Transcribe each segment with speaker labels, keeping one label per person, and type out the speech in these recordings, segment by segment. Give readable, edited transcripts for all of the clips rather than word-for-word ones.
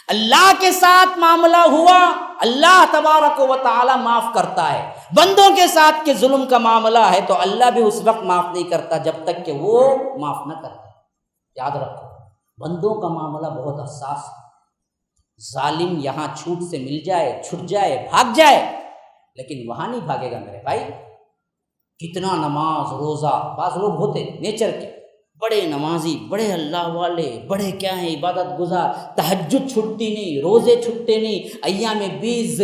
Speaker 1: اللہ کے ساتھ معاملہ ہوا، اللہ تبارک و تعالی معاف کرتا ہے۔ بندوں کے ساتھ کے ظلم کا معاملہ ہے تو اللہ بھی اس وقت معاف نہیں کرتا جب تک کہ وہ معاف نہ کرتا۔ یاد رکھو، بندوں کا معاملہ بہت حساس ہے۔ ظالم یہاں چھوٹ سے مل جائے، چھٹ جائے، بھاگ جائے، لیکن وہاں نہیں بھاگے گا میرے بھائی۔ کتنا نماز روزہ، بعض لوگ ہوتے نیچر کے بڑے نمازی، بڑے اللہ والے، بڑے کیا ہیں عبادت گزار، تہجد چھٹتی نہیں، روزے چھٹتے نہیں، ایام 20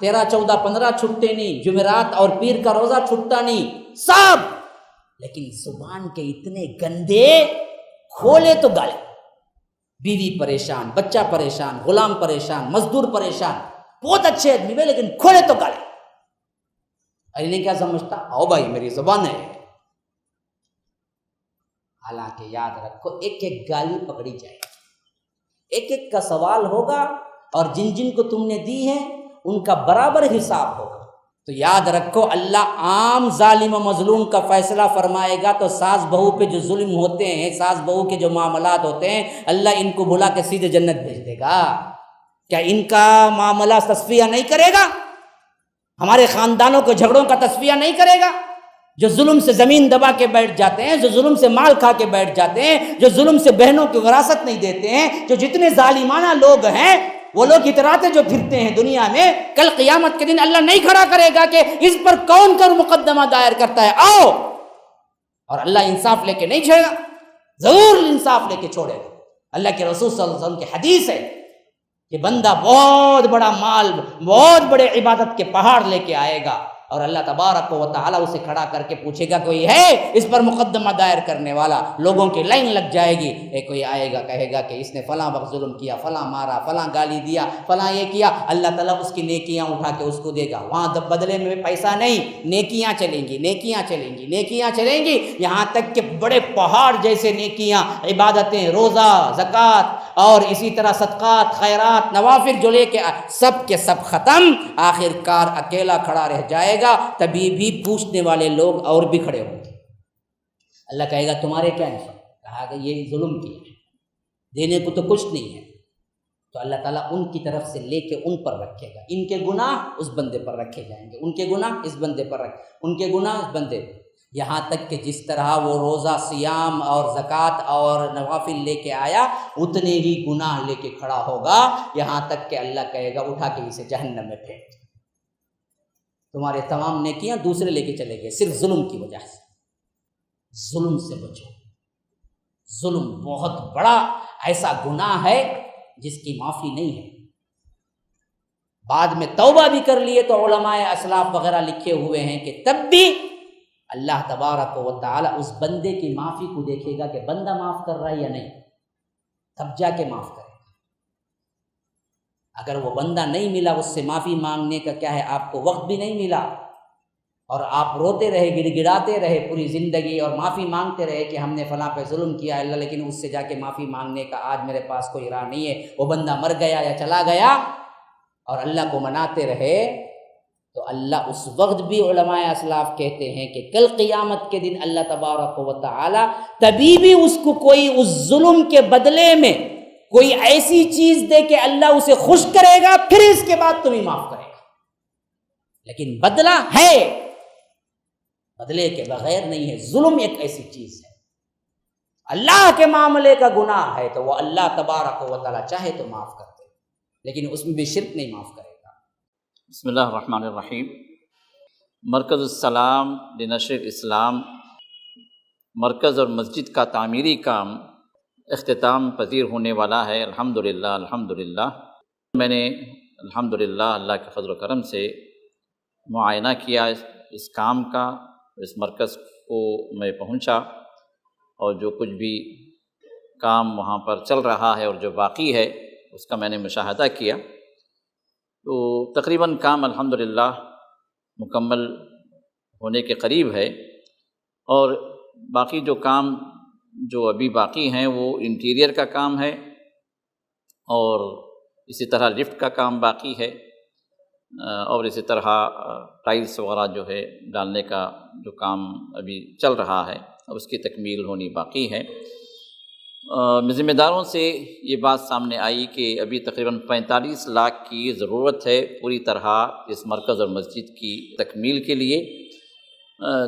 Speaker 1: 13 14 15 چھٹتے نہیں، جمعرات اور پیر کا روزہ چھٹتا نہیں سب، لیکن زبان کے اتنے گندے، کھولے تو گالے، بیوی پریشان، بچہ پریشان، غلام پریشان، مزدور پریشان، بہت اچھے آدمی میں لیکن کھولے تو گالے۔ انہیں کیا سمجھتا؟ آؤ بھائی میری زبان ہے۔ حالانکہ یاد رکھو، ایک ایک گالی پکڑی جائے، ایک ایک کا سوال ہوگا، اور جن جن کو تم نے دی ہے ان کا برابر حساب ہوگا۔ تو یاد رکھو، اللہ عام ظالم و مظلوم کا فیصلہ فرمائے گا تو ساس بہو پہ جو ظلم ہوتے ہیں، ساس بہو کے جو معاملات ہوتے ہیں، اللہ ان کو بھلا کے سیدھے جنت بھیج دے گا۔ کیا ان کا معاملہ تصفیہ نہیں کرے گا؟ ہمارے خاندانوں کے جھگڑوں کا تصفیہ نہیں کرے گا؟ جو ظلم سے زمین دبا کے بیٹھ جاتے ہیں، جو ظلم سے مال کھا کے بیٹھ جاتے ہیں، جو ظلم سے بہنوں کی وراثت نہیں دیتے ہیں، جو جتنے ظالمانہ لوگ ہیں، وہ لوگ اتراتے جو پھرتے ہیں دنیا میں، کل قیامت کے دن اللہ نہیں کھڑا کرے گا کہ اس پر کون کر مقدمہ دائر کرتا ہے، آؤ۔ اور اللہ انصاف لے کے نہیں چھوڑے گا، ضرور انصاف لے کے چھوڑے گا۔ اللہ کے رسول صلی اللہ علیہ وسلم کی حدیث ہے کہ بندہ بہت بڑا مال، بہت بڑے عبادت کے پہاڑ لے کے آئے گا، اور اللہ تبارک و تعالیٰ اسے کھڑا کر کے پوچھے گا کوئی ہے اس پر مقدمہ دائر کرنے والا؟ لوگوں کی لائن لگ جائے گی، ایک کوئی آئے گا کہے گا کہ اس نے فلاں وقت ظلم کیا، فلاں مارا، فلاں گالی دیا، فلاں یہ کیا، اللہ تعالیٰ اس کی نیکیاں اٹھا کے اس کو دے گا۔ وہاں بدلے میں پیسہ نہیں، نیکیاں چلیں گی، نیکیاں چلیں گی، نیکیاں چلیں گی، یہاں تک کہ بڑے پہاڑ جیسے نیکیاں، عبادتیں، روزہ، زکوٰۃ اور اسی طرح صدقات، خیرات، نوافل جو لے کے سب کے سب ختم، آخر کار اکیلا کھڑا رہ جائے گا۔ تبھی بھی پوچھنے والے لوگ اور بھی کھڑے ہوں گے۔ اللہ کہے گا تمہارے کیا ہے؟ کہا کہ یہ ظلم کیا ہے، دینے کو تو کچھ نہیں ہے۔ تو اللہ تعالیٰ ان کی طرف سے لے کے ان پر رکھے گا، ان کے گناہ اس بندے پر رکھے جائیں گے، ان کے گناہ اس بندے پر ان کے گناہ اس بندے پر، یہاں تک کہ جس طرح وہ روزہ، سیام اور زکوٰۃ اور نوافل لے کے آیا، اتنے ہی گناہ لے کے کھڑا ہوگا، یہاں تک کہ اللہ کہے گا اٹھا کے اسے جہنم میں پھینک۔ تمہارے تمام نیکیاں دوسرے لے کے چلے گئے صرف ظلم کی وجہ سے۔ ظلم سے بچو، ظلم بہت بڑا ایسا گناہ ہے جس کی معافی نہیں ہے۔ بعد میں توبہ بھی کر لیے تو علماء اسلاف وغیرہ لکھے ہوئے ہیں کہ تب بھی اللہ تبارک و تعالی اس بندے کی معافی کو دیکھے گا کہ بندہ معاف کر رہا ہے یا نہیں، تب جا کے معاف کرے گا۔ اگر وہ بندہ نہیں ملا، اس سے معافی مانگنے کا کیا ہے، آپ کو وقت بھی نہیں ملا، اور آپ روتے رہے، گڑ گڑاتے رہے پوری زندگی اور معافی مانگتے رہے کہ ہم نے فلاں پہ ظلم کیا اللہ، لیکن اس سے جا کے معافی مانگنے کا آج میرے پاس کوئی راہ نہیں ہے، وہ بندہ مر گیا یا چلا گیا، اور اللہ کو مناتے رہے، تو اللہ اس وقت بھی علماء اسلاف کہتے ہیں کہ کل قیامت کے دن اللہ تبارک و تعالی تبھی بھی اس کو کوئی اس ظلم کے بدلے میں کوئی ایسی چیز دے کہ اللہ اسے خوش کرے گا، پھر اس کے بعد تمہیں معاف کرے گا، لیکن بدلہ ہے، بدلے کے بغیر نہیں ہے۔ ظلم ایک ایسی چیز ہے، اللہ کے معاملے کا گناہ ہے تو وہ اللہ تبارک و تعالی چاہے تو معاف کرتے، لیکن اس میں بھی شرک نہیں معاف کرے گا۔
Speaker 2: بسم اللہ الرحمن الرحیم۔ مرکز السلام لنشر اسلام مرکز اور مسجد کا تعمیری کام اختتام پذیر ہونے والا ہے، الحمدللہ الحمدللہ۔ میں نے الحمدللہ اللہ کے فضل و کرم سے معائنہ کیا اس کام کا، اس مرکز کو میں پہنچا، اور جو کچھ بھی کام وہاں پر چل رہا ہے اور جو باقی ہے اس کا میں نے مشاہدہ کیا، تو تقریباً کام الحمدللہ مکمل ہونے کے قریب ہے، اور باقی جو کام جو ابھی باقی ہیں وہ انٹیریئر کا کام ہے، اور اسی طرح لفٹ کا کام باقی ہے، اور اسی طرح ٹائلس وغیرہ جو ہے ڈالنے کا جو کام ابھی چل رہا ہے، اب اس کی تکمیل ہونی باقی ہے۔ ذمہ داروں سے یہ بات سامنے آئی کہ ابھی تقریباً 45 لاکھ کی ضرورت ہے پوری طرح اس مرکز اور مسجد کی تکمیل کے لیے۔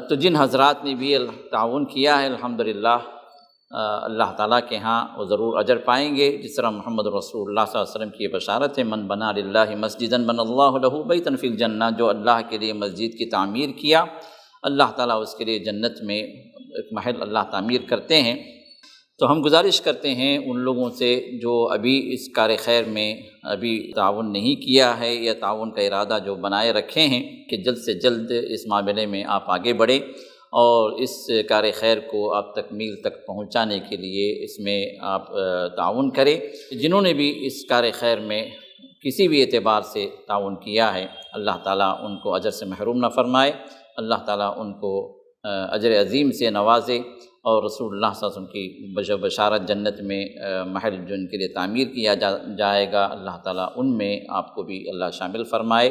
Speaker 2: تو جن حضرات نے بھی تعاون کیا ہے الحمدللہ اللہ تعالیٰ کے ہاں وہ ضرور اجر پائیں گے، جس طرح محمد رسول اللہ صلی اللہ علیہ وسلم کی یہ بشارت ہے، من بنا للہ مسجدا بنى اللہ لہ بیتا فی الجنہ، جو اللہ کے لیے مسجد کی تعمیر کیا اللہ تعالیٰ اس کے لیے جنت میں ایک محل اللہ تعمیر کرتے ہیں۔ تو ہم گزارش کرتے ہیں ان لوگوں سے جو ابھی اس کار خیر میں ابھی تعاون نہیں کیا ہے یا تعاون کا ارادہ جو بنائے رکھے ہیں کہ جلد سے جلد اس معاملے میں آپ آگے بڑھیں اور اس کار خیر کو آپ تکمیل تک پہنچانے کے لیے اس میں آپ تعاون کریں۔ جنہوں نے بھی اس کار خیر میں کسی بھی اعتبار سے تعاون کیا ہے اللہ تعالیٰ ان کو اجر سے محروم نہ فرمائے، اللہ تعالیٰ ان کو اجر عظیم سے نوازے، اور رسول اللہ صلی اللہ علیہ وسلم کی بشارت جنت میں محل جو ان کے لیے تعمیر کیا جائے گا اللہ تعالیٰ ان میں آپ کو بھی اللہ شامل فرمائے۔